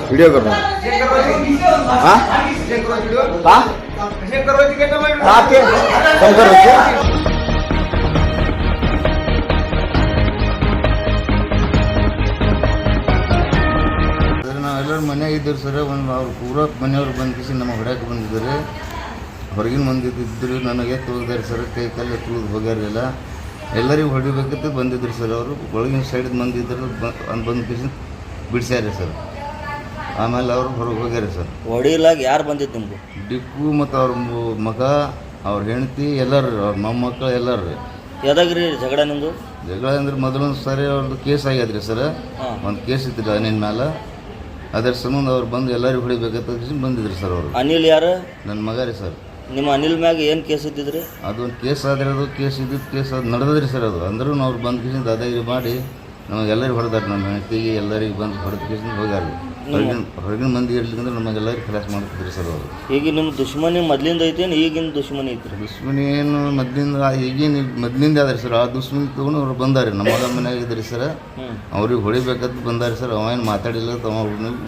Video कर रहा हूँ। हाँ हाँ कम करो ನಾವೆಲ್ಲರೂ ಮನೆಯಾಗ ಇದ್ದೀವಿ ಸರ್. ಒಂದು ಅವ್ರು ಪೂರ ಮನೆಯವ್ರು ಬಂದು ನಮ್ಮ ಹೊಡ್ಯಾಕೆ ಬಂದಿದ್ದಾರೆ. ಹೊರಗಿನ ಮಂದಿ ಇದ್ದರು, ನನಗೆ ತುಳಿದಾರೆ ಸರ್. ಕೈ ಕಾಲು ತುಳಿದು ಹೋಗ್ಯಾರಿಲ್ಲ. ಎಲ್ಲರಿಗೂ ಹೊಡಿಬೇಕಂತ ಬಂದಿದ್ರು ಸರ್. ಅವರು ಒಳಗಿನ ಸೈಡ್ ಮಂದಿ ಇದ್ದರು ಬಂದು ಬಿಡಿಸ್ಯಾರ ಸರ್. ಆಮೇಲೆ ಅವರು ಹೊರಗೆ ಹೋಗ್ಯಾರ ಸರ್. ಹೊಡಿಲಾಗ ಯಾರು ಬಂದಿದ್ದು ನಿಮ್ಗೆ? ಡಿಪ್ಪು ಮತ್ತು ಅವ್ರ ಮಗ, ಅವ್ರ ಹೆಂಡತಿ, ಎಲ್ಲರೂ ಅವ್ರ ಮೊಮ್ಮಕ್ಕಳು ಎಲ್ಲರೂ. ಯಾವ್ದಾಗ್ರಿ ಜಗಳ ನಿಮ್ಮದು? ಜಗಳ ಅಂದ್ರೆ ಮೊದಲೊಂದು ಸಾರಿ ಅವ್ರದ್ದು ಕೇಸ್ ಆಗ್ಯದ್ರಿ ಸರ್. ಒಂದು ಕೇಸ್ ಇತ್ತು ಅನಿಲ್ ಮೇಲೆ. ಅದರ ಸಂಬಂಧ ಅವ್ರು ಬಂದು ಎಲ್ಲರಿಗೂ ಹೊಡಿಬೇಕಂತ ಬಂದಿದ್ರು ಸರ್. ಅವರು ಅನಿಲ್ ಯಾರು? ನನ್ನ ಮಗ ರೀ ಸರ್. ನಿಮ್ಮ ಅನಿಲ್ ಮ್ಯಾಗ ಏನು ಕೇಸ್ ಇದ್ದಿದ್ರಿ? ಅದೊಂದು ಕೇಸ್ ಆದರೆ ಅದು ಕೇಸ್ ಇದ್ದಿದ್ದು ಕೇಸ್ ಅದು ನಡೆದ್ರಿ ಸರ್. ಅದು ಅಂದ್ರೂ ಅವ್ರು ಬಂದು ಕಿಸಿಂದ ದಾದಾಗಿರಿ ಮಾಡಿ ನಮಗೆಲ್ಲರಿಗೂ ಹೊಡೆದಾರೆ. ನಮ್ಮ ಹೆಂಡತಿಗೆ ಎಲ್ಲರಿಗೆ ಬಂದು ಹೊಡೆದ ಕಿಸಿಂದ ಹೋಗ್ಯಾರ. ಹೊರಗಿನ ಮಂದಿ ಇರ್ಲಿಕ್ಕಂದ್ರೆ ನಮಗೆಲ್ಲರಿಗೂ ಕ್ಲಾಸ್ ಮಾಡ್ತಿದ್ರಿ ಸರ್ ಅವರು. ಈಗ ನಿಮ್ಮ ದುಶ್ಮನಿ ಮೊದಲಿಂದ ಐತೇನು ಈಗಿನ ದುಶ್ಮನಿ ಐತ್ರಿ? ದುಶ್ಮನಿ ಏನು ಮೊದಲಿಂದ ಈಗೇನು ಮೊದಲಿಂದ ಆದ್ರಿ ಸರ್. ಆ ದುಶ್ಮನಿ ತೊಗೊಂಡು ಅವ್ರು ಬಂದಾರೆ. ನಮ್ಮ ಮಗ ಮನೆಯಾಗ ಇದ್ರಿ ಸರ್. ಅವ್ರಿಗೆ ಹೊಡಿಬೇಕಂತ ಬಂದಾರೆ ಸರ್. ಅವೇನು ಮಾತಾಡಿಲ್ಲ.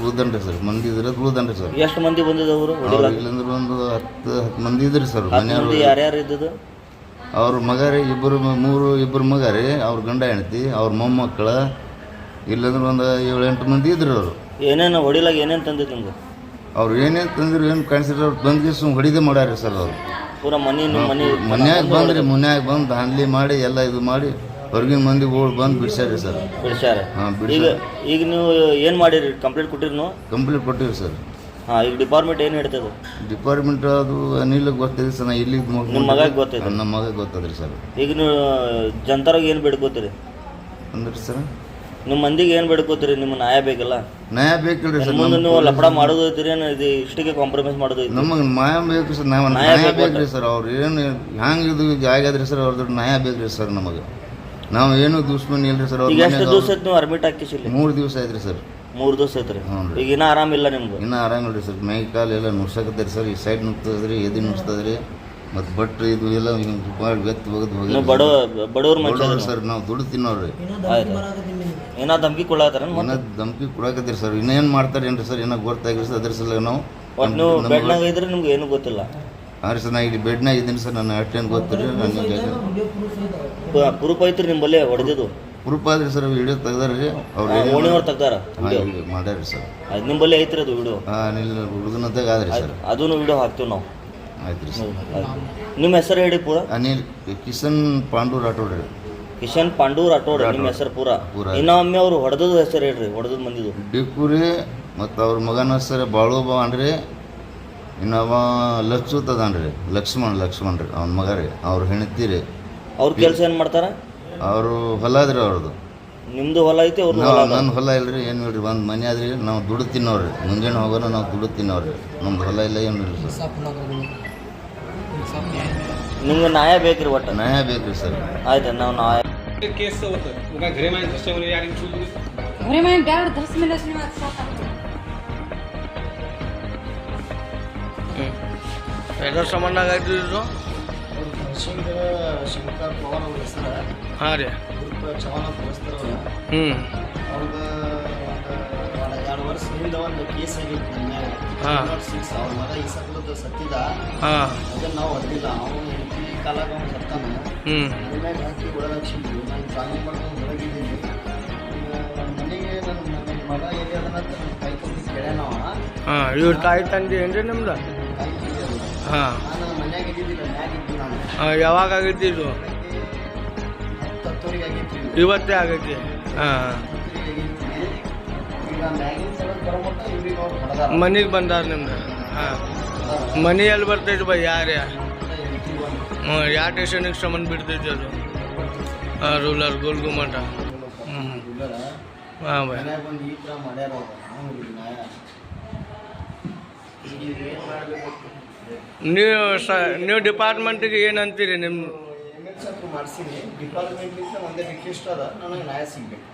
ಉಳ್ದನ್ರಿ ಸರ್. ಮಂದಿ ಇದ್ರೆ ಉಳ್ದನ್ರಿ ಸರ್. ಎಷ್ಟು ಮಂದಿ ಬಂದಿದ್ದವರು? ಇಲ್ಲಂದ್ರೆ ಒಂದು 10 ಮಂದಿ ಇದ್ರಿ ಸರ್ ಮನೆಯವರು. ಯಾರ್ಯಾರು ಇದ್ದದ್ದು? ಅವ್ರ ಮಗ ರೀ ಇಬ್ಬರು ಮಗ ರೀ. ಅವ್ರ ಗಂಡ ಹೆಂಡತಿ, ಅವ್ರ ಮೊಮ್ಮಕ್ಕಳ, ಇಲ್ಲಂದ್ರೆ ಒಂದು 7-8 ಮಂದಿ ಇದ್ರು ಅವರು. ಏನೇನು ಹೊಡಿಲಾಗ ಏನೇನು ತಂದಿದ್ದು ನಿಮ್ಗೆ? ಅವ್ರು ಏನೇನು ತಂದಿರು ಏನು ಕಾಣಿಸಿದ್ರು. ಅವ್ರು ಬಂದು ಸುಮ್ಮನೆ ಹೊಡಿದೇ ಮಾಡ್ಯಾರ ಸರ್. ಅವರು ಪೂರ ಮನ್ಯಾಗ ಬಂದ್ರಿ. ಮನ್ಯಾಗ ಬಂದು ಹ್ಯಾಂಡ್ಲಿ ಮಾಡಿ ಎಲ್ಲ ಇದು ಮಾಡಿ ಹೊರಗಿನ ಮಂದಿಗಳು ಬಂದು ಬಿಡ್ಸ್ಯಾರ ಸರ್. ಬಿಡ್ಸ್ಯಾರ. ಹಾಂ ಈಗ ನೀವು ಏನು ಮಾಡಿರಿ? ಕಂಪ್ಲೇಂಟ್ ಕೊಟ್ಟಿರಿ ನೀವು? ಕಂಪ್ಲೇಂಟ್ ಕೊಟ್ಟಿರಿ ಸರ್. ಹಾಂ, ಈಗ ಡಿಪಾರ್ಟ್ಮೆಂಟ್ ಏನು ಹೇಳ್ತದೆ? ಡಿಪಾರ್ಟ್ಮೆಂಟ್ ಅದು ಅನಿಲ್ ಗೊತ್ತಿದೆ ಸರ್. ನಾ ಇಲ್ಲಿ ನಿಮ್ಮ ಮಗ ಗೊತ್ತಿದೆ? ನಮ್ಮ ಮಗ ಗೊತ್ತದ್ರಿ ಸರ್. ಈಗ ನೀವು ಜನತಾರಾಗ ಏನು ಬೇಡ್ಕೋತೀರಿ ಅಂದ್ರೆ ಸರ್? ನಿಮ್ಮ ಮಂದಿಗೆ ಏನು ಬೇಡ್ಕೋತೀರಿ? ನಿಮ್ಮ ನ್ಯಾಯ ಬೇಕಲ್ಲ? ನ್ಯಾಯ ಬೇಕಿಲ್ರಿ ಸರ್. ಮುಂದೆ ನೀವು ಲಪಡ ಮಾಡೋದು ಐತ್ರಿ ಏನು ಇದು ಇಷ್ಟಿಗೆ ಕಾಂಪ್ರಮೈಸ್ ಮಾಡೋದು ಐತಿ? ನಮಗೆ ನ್ಯಾಯ ಬೇಕು ಸರ್. ನ್ಯಾಯ ಬೇಕ್ರಿ ಸರ್. ಅವ್ರು ಏನು ಹ್ಯಾಂಗೆ ಇದು ಆಗ್ಯಾದ್ರಿ ಸರ್. ಅವ್ರದ್ದು ನ್ಯಾಯ ಬೇಕ್ರಿ ಸರ್ ನಮಗೆ. ನಾವು ಏನು ದುಶ್ಮನಿ ಇಲ್ರಿ ಸರ್. ಈಗ ಎಷ್ಟು ದಿವಸ ಆಯ್ತು ನೀವು ಅಡ್ಮಿಟ್ ಹಾಕಿಸಿಲ್ಲ? 3 ದಿವಸ ಆಯ್ತು ಸರ್. 3 ದಿವಸ ಐತ್ರಿ. ಈಗ ಇನ್ನೂ ಆರಾಮಿಲ್ಲ ನಿಮ್ಗೆ? ಇನ್ನೂ ಆರಾಮಿಲ್ರಿ ಸರ್. ಮೈ ಕಾಲು ಎಲ್ಲ ನುಡ್ಸಕತ್ತರಿ ಸರ್. ಈ ಸೈಡ್ ನುಗ್ತದ್ರಿ, ಎದಿ ನುಡ್ಸ್ತದ್ರಿ. ಮತ್ತು ಬಟ್ರಿ ಇದು ಎಲ್ಲ ಮಾಡಿ ಬೆತ್ತು ಒಗದು ಹೋಗಿ ಬಡವ್ರು ಮನುಷ್ಯ ಸರ್. ನಾವು ದುಡ್ಡು ತಿನ್ನೋರಿ. ಏನೋ ಧಮ್ಕಿ ಕೊಡತ್ತಾರ? ಏನೋ ಧಮ್ಕಿ ಕೊಡಕತ್ತೀರಿ ಸರ್. ಇನ್ನೇನು ಮಾಡ್ತಾರೆ ಏನ್ರಿ ಸರ್? ಏನೋ ಗೊತ್ತಾಗಿರಿ ಸರ್. ಅದ್ರ ಸಲ ನಾವು ನೀವು ಬೆಡ್ನಾಗ ಇದ್ರೆ ನಿಮ್ಗೆ ಏನೂ ಗೊತ್ತಿಲ್ಲ? ಹಾಂ ರೀ ಸರ್. ನಾ ಇಲ್ಲಿ ಬೆಡ್ನಾಗ ಇದ್ದೀನಿ ಸರ್. ನಾನು ಅಷ್ಟೇನು ಗೊತ್ತಿರಿ. ನನಗೆ ಪ್ರೂಫ್ ಐತ್ರಿ ನಿಮ್ಮಲ್ಲೇ ಹೊಡೆದಿದ್ದು? ಪ್ರೂಫ್ ಆದ್ರಿ ಸರ್. ವಿಡಿಯೋ ತೆಗ್ದಾರ್ರಿ ಅವ್ರು. ಓಣಿಯವ್ರು ತೆಗ್ದಾರ? ಮಾಡ್ಯಾರಿ ಸರ್. ಅದು ನಿಮ್ಮಲ್ಲೇ ಐತ್ರಿ ಅದು ವಿಡಿಯೋ? ಹಾಂ, ಇಲ್ಲ ಹುಡುಗನತ್ತಾಗ ಆದ್ರಿ ಸರ್. ಅದನ್ನು ವಿಡಿಯೋ ಹಾಕ್ತೀವಿ ನಾವು. ಆಯ್ತು ರೀ ಸರ್. ನಿಮ್ಮ ಹೆಸರು ಹೇಳಿ ಪೂರ? ಅನಿಲ್ ಕಿಶನ್ ಪಾಂಡು ರಾಠೋಡ್ ರೀ. ಕಿಶನ್ ಪಾಂಡು ರಾಠೋಡ್ ನಿಮ್ಮ ಹೆಸರು ಪೂರ? ಇನ್ನೊಮ್ಮೆ ಅವ್ರು ಹೊಡೆದದ್ದು ಹೆಸರು ಹೇಳ್ರಿ. ಹೊಡೆದದ್ದು ಮಂದಿದ್ದು? ಡಿಪ್ಪು ರೀ. ಮತ್ತು ಅವ್ರ ಮಗನ ಹೆಸರು ಬಾಳುಬ ಅನ್ರಿ. ಇನ್ನೊಬ್ಬ ಲಚ್ಚುತ್ ಅದಾನ್ರಿ. ಲಕ್ಷ್ಮಣ್ ರೀ ಅವ್ನ ಮಗ ರೀ. ಅವ್ರ ಹೆಂಡತಿ ರೀ. ಅವ್ರ ಕೆಲಸ ಏನು ಮಾಡ್ತಾರೆ? ಅವರು ಹೊಲ ಅದ್ರಿ ಅವ್ರದ್ದು. ನಿಮ್ಮದು ಹೊಲ ಐತಿ? ಅವ್ರು ನನ್ನ ಹೊಲ ಇಲ್ರಿ. ಏನು ಹೇಳ್ರಿ, ಒಂದು ಮನೆ ಆದ್ರಿ. ನಾವು ದುಡ್ಡು ತಿನ್ನೋರಿ. ಮುಂಜಾನೆ ಹೋಗೋಣ ನಾವು ದುಡ್ಡು ತಿನ್ನೋರಿ. ನಮ್ದು ಹೊಲ ಇಲ್ಲ, ಏನು ಇಲ್ಲ ಸರ್. ನಿಮ್ಗೆ ನ್ಯಾಯ ಬೇಕ್ರಿ? ಒಟ್ಟು ನ್ಯಾಯ ಬೇಕ್ರಿ ಸರ್. ಆಯ್ತು, ನಾವು ನ್ಯಾಯ केस होतं उगा घरे माहिती दृश्यामध्ये या रिंग घरे माहिती द्यावर दस मिनिट ಯಾವ್ದಾರು ಸಂಬಂಧ ಆಗೈತಿ ಇದು? ಶಂಕರ್ ಪವನ್ ಅವ್ರ ಹೆಸರು. ಹಾಂ ರೀ. ಚವನ ಪೋಸ್ತರವ್ರ. ಅವ್ರದ್ದು 2 ವರ್ಷ ಹಿಂದೆ ಒಂದು ಕೇಸ್ ಆಗಿತ್ತು ನನ್ನ ಮ್ಯಾಗ. ಅವ್ರ ಮಗ ಈ ಸಕ್ಕಳದ್ದು ಸತ್ತಿದ. ಅದನ್ನು ನಾವು ಹೊಡೆದಿಲ್ಲ. ಅವನು ಹೆಂಡತಿ ಕಾಲಾಗ ಅವ್ನು ಸತ್ತಾನ. ಮನೆಯಾಗ ಹಾಕಿ ಒಳಗಾಕ್ಸಿದ್ವಿ. ನಾನು ಚಾಲಿ ಮಾಡ್ಕೊಂಡು ಹೊರಗಿದ್ದೀನಿ. ಮನೆಗೆ ನನ್ನ ಮಗ ಎಲ್ಲಿ ಅದನ್ನ ಕೈ ತಂದು ಕೇಳ್ಯಾನವ. ಇವ್ರ ತಾಯಿ ತಂದೆ ಏನ್ರಿ ನಿಮ್ದು? ನಾನು ಮನ್ಯಾಗ ಇದ್ದಿದ್ದಿಲ್ಲ, ಮ್ಯಾಗ ಇದ್ದೀನಿ ನಾನು. ಯಾವಾಗ ಆಗೈತಿ ಇದು? 10 ಆಗೈತಿ. ಇವತ್ತೇ ಆಗೈತಿ? ಮನೆಗೆ ಬಂದಾರ ನಿಮ್ದು? ಮನೆ ಎಲ್ಲಿ ಬರ್ತೈತಿ ಬೈ? ಯಾರು ಯಾವ ಸ್ಟೇಷನಿಗೆ ಸಂಬಂಧ ಬಿಡ್ತೈತಿ ಅದು? ರೂಲರ್ ಗೋಲ್ಗುಮಠ. ಹಾಂ ಬೈ. ನೀವು ಡಿಪಾರ್ಟ್ಮೆಂಟಿಗೆ ಏನು ಅಂತೀರಿ? ನಿಮ್ಮ ಮಾಡಿಸಿನಿ. ಡಿಪಾರ್ಟ್ಮೆಂಟ್ಲಿಂದ ಒಂದೇ ರಿಕ್ವೆಸ್ಟ್ ಅದ, ನನಗೆ ನ್ಯಾಯ ಸಿಗ್ಬೇಕು.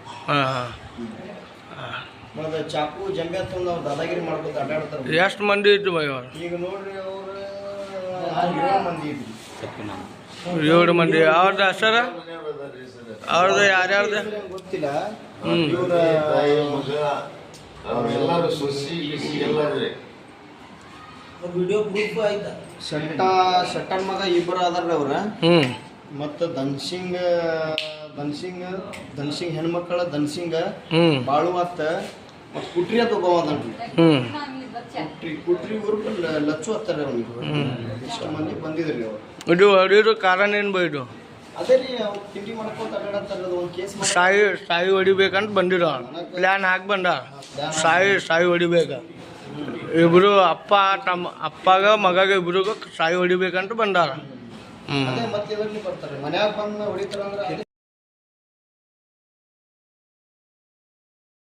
ಮತ್ತು ಚಾಕು ಜಂಬೆ ತಂದು ಅವ್ರು ದಾದಾಗಿರಿ ಮಾಡ್ಕೊತ ಅಡ್ಡಾಡ್ತಾರೆ. ಎಷ್ಟು ಮಂದಿ ಇದ್ದು ಬೈ ಅವ್ರು? ಈಗ ನೋಡ್ರಿ, ಅವರು 7 ಮಂದಿ ಇದ್ರಿ. ಏಳು ಮಂದಿ ಅವ್ರದ್ದು ಹೆಸರು ಅವ್ರದ್ದು ಯಾರ್ಯಾರ್ದು ಗೊತ್ತಿಲ್ಲ. ಇವ್ರ ತಾಯಿ ಮಗ ಅವರೆಲ್ಲರೂ ಸೊಸಿ ಗಿಸಿ ಎಲ್ಲರೂ ಶೆಟ್ಟನ್ ಮಗ ಇಬ್ಬರು ಅದಾರ ಅವ್ರ. ಹ್ಞೂ ಮತ್ತು ಧನ್ಸಿಂಗ್ ಹೆಣ್ಮಕ್ಳ ಧನ್ಸಿಂಗ್ ಹ್ಞೂ ಬಾಳು ಅತ್ತ ಮತ್ತು ಕುಟ್ರಿ ಅಂತ ಒಬ್ಬವದನ್ರಿ. ಹ್ಞೂ ಕುಟ್ರಿ ಊರು ಲಚ್ಚು ಹತ್ತಾರ ಅವ್ನಿಗೆ. ಇಷ್ಟು ಮಂದಿ ಬಂದಿದ್ರಿ ಅವ್ರು. ಇದು ಹೊಡಿಯೋದು ಕಾರಣ ಏನು ಬೈದು ಅದೇ ರೀ ಅವ್ರು ತಿಂಡಿ ಮಾಡ್ಕೊಂತ ಅಡ್ಡಾಡತ್ತಾರ. ಒಂದು ಕೇಸ್ ಸಾಯಿ ಹೊಡಿಬೇಕಂತ ಬಂದಿರೋ ಪ್ಲ್ಯಾನ್ ಹಾಕಿ ಬಂದ ಸಾಯಿ ಹೊಡಿಬೇಕ. ಇಬ್ರು ಅಪ್ಪಗ ಮಗಗ ಇಬ್ರಿಗೂ ಸಾಯಿ ಹೊಡಿಬೇಕಂತ ಬಂದಾರ. ಅದೇ ಮತ್ತೆ ಇದ್ರಲ್ಲಿ ಬರ್ತಾರೆ ಮನ್ಯಾಗ ಬಂದು ಹೊಡಿತಾರ ಅಂದ್ರೆ